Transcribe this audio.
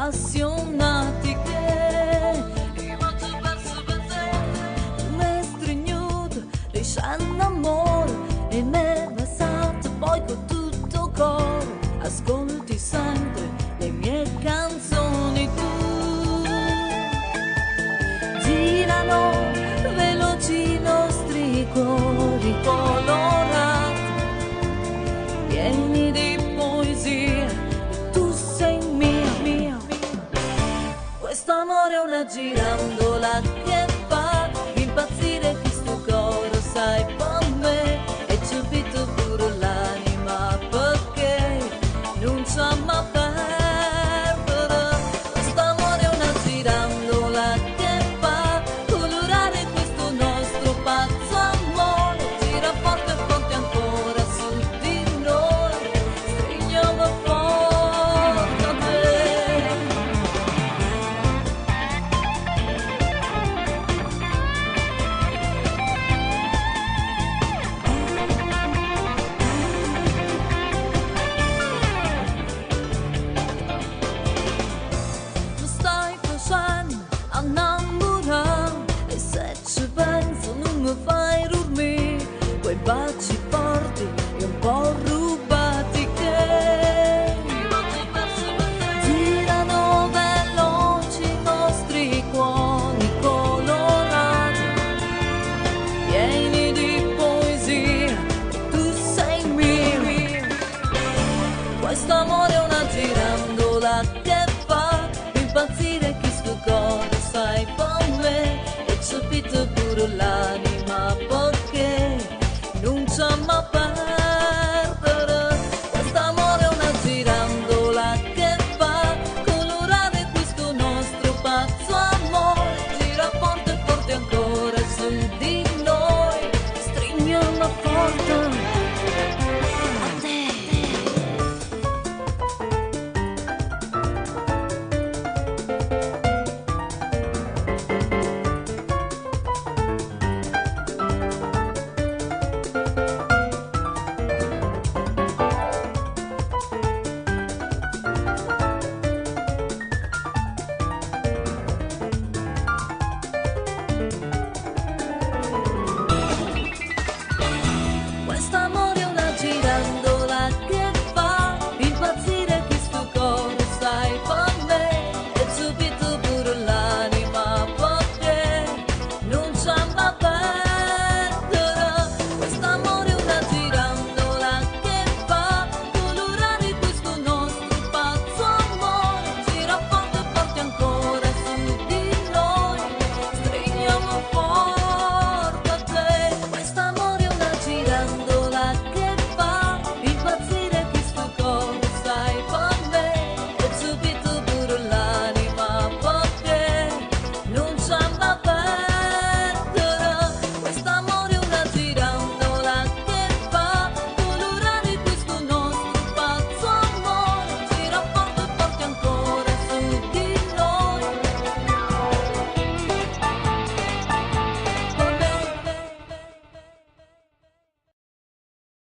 appassionati che i faccio verso per te, me stringnuto, risciando amore e me basato poi con tutto coro, ascolti sempre le mie canzoni tu, girano veloci i nostri cuori colorati, pieni di poesia, e tu sei mia, mia. Questo amore è una girandola